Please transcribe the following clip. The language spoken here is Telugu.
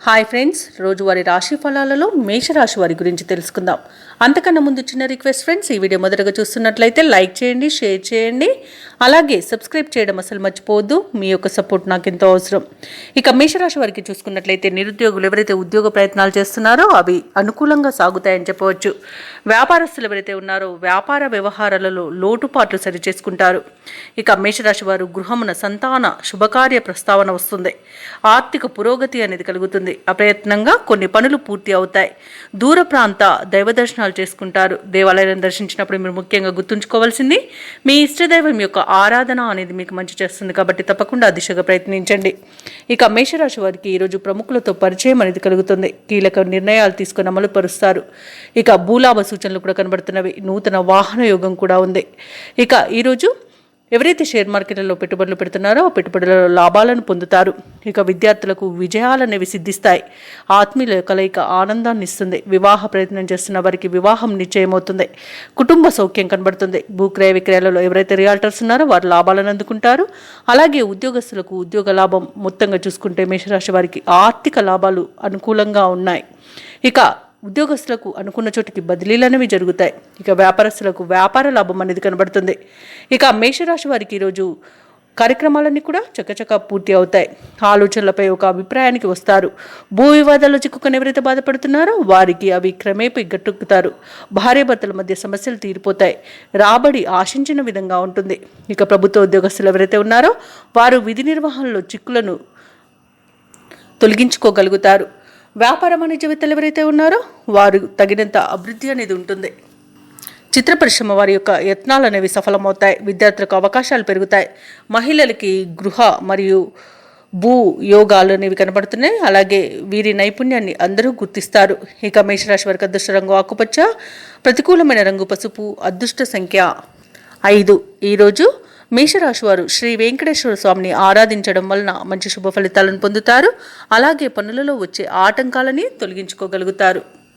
హాయ్ ఫ్రెండ్స్, రోజువారీ రాశి ఫలాలలో మేషరాశి వారి గురించి తెలుసుకుందాం. అంతకన్నా ముందు చిన్న రిక్వెస్ట్ ఫ్రెండ్స్, ఈ వీడియో మొదటగా చూస్తున్నట్లయితే లైక్ చేయండి, షేర్ చేయండి, అలాగే సబ్స్క్రైబ్ చేయడం అసలు మర్చిపోవద్దు. మీ యొక్క సపోర్ట్ నాకు ఎంతో అవసరం. ఇక మేషరాశి వారికి చూసుకున్నట్లయితే నిరుద్యోగులు ఎవరైతే ఉద్యోగ ప్రయత్నాలు చేస్తున్నారో అవి అనుకూలంగా సాగుతాయని చెప్పవచ్చు. వ్యాపారస్తులు ఎవరైతే ఉన్నారో వ్యాపార వ్యవహారాలలో లోటుపాట్లు సరిచేసుకుంటారు. ఇక మేషరాశి వారు గృహమున సంతాన శుభకార్య ప్రస్తావన వస్తుంది. ఆర్థిక పురోగతి అనేది కలుగుతుంది. అప్రయత్నంగా కొన్ని పనులు పూర్తి అవుతాయి. దూర ప్రాంత దైవ దర్శనాలు చేసుకుంటారు. దేవాలయాలను దర్శించినప్పుడు మీరు ముఖ్యంగా గుర్తుంచుకోవాల్సింది మీ ఇష్టదైవం యొక్క ఆరాధన అనేది మీకు మంచి చేస్తుంది. కాబట్టి తప్పకుండా ఆ దిశగా ప్రయత్నించండి. ఇక మేషరాశి వారికి ఈరోజు ప్రముఖులతో పరిచయం అనేది కలుగుతుంది. కీలక నిర్ణయాలు తీసుకుని అమలు పరుస్తారు. ఇక భూలాభ సూచనలు కూడా కనబడుతున్నవి. నూతన వాహన యోగం కూడా ఉంది. ఇక ఈరోజు ఎవరైతే షేర్ మార్కెట్లలో పెట్టుబడులు పెడుతున్నారో ఆ పెట్టుబడులలో లాభాలను పొందుతారు. ఇక విద్యార్థులకు విజయాలనేవి సిద్ధిస్తాయి. ఆత్మీయుల కలయిక ఆనందాన్ని ఇస్తుంది. వివాహ ప్రయత్నం చేస్తున్న వారికి వివాహం నిశ్చయమవుతుంది. కుటుంబ సౌఖ్యం కనబడుతుంది. భూక్రయ విక్రయాలలో ఎవరైతే రియాల్టర్స్ ఉన్నారో వారు లాభాలను అందుకుంటారు. అలాగే ఉద్యోగస్తులకు ఉద్యోగ లాభం. మొత్తంగా చూసుకుంటే మేషరాశి వారికి ఆర్థిక లాభాలు అనుకూలంగా ఉన్నాయి. ఇక ఉద్యోగస్తులకు అనుకున్న చోటికి బదిలీలు అనేవి జరుగుతాయి. ఇక వ్యాపారస్తులకు వ్యాపార లాభం అనేది కనబడుతుంది. ఇక మేషరాశి వారికి ఈరోజు కార్యక్రమాలన్నీ కూడా చకచకా పూర్తి అవుతాయి. ఆలోచనలపై ఒక అభిప్రాయానికి వస్తారు. భూ వివాదాల్లో చిక్కుకొని ఎవరైతే బాధపడుతున్నారో వారికి అవి క్రమేపీ గట్టెక్కుతారు. భార్యాభర్తల మధ్య సమస్యలు తీరిపోతాయి. రాబడి ఆశించిన విధంగా ఉంటుంది. ఇక ప్రభుత్వ ఉద్యోగస్తులు ఎవరైతే ఉన్నారో వారు విధి నిర్వహణలో చిక్కులను తొలగించుకోగలుగుతారు. వ్యాపార వాణిజ్యవేత్తలు ఎవరైతే ఉన్నారో వారు తగినంత అభివృద్ధి అనేది ఉంటుంది. చిత్ర పరిశ్రమ వారి యొక్క యత్నాలు అనేవి సఫలమవుతాయి. విద్యార్థులకు అవకాశాలు పెరుగుతాయి. మహిళలకి గృహ మరియు భూ యోగాలు అనేవి కనబడుతున్నాయి. అలాగే వీరి నైపుణ్యాన్ని అందరూ గుర్తిస్తారు. ఇక మేషరాశి వారికి అదృష్ట రంగు ఆకుపచ్చ, ప్రతికూలమైన రంగు పసుపు, అదృష్ట సంఖ్య 5. ఈరోజు మేషరాశి వారు శ్రీ వెంకటేశ్వర స్వామిని ఆరాధించడం వలన మంచి శుభ ఫలితాలను పొందుతారు. అలాగే పనులలో వచ్చే ఆటంకాలని తొలగించుకోగలుగుతారు.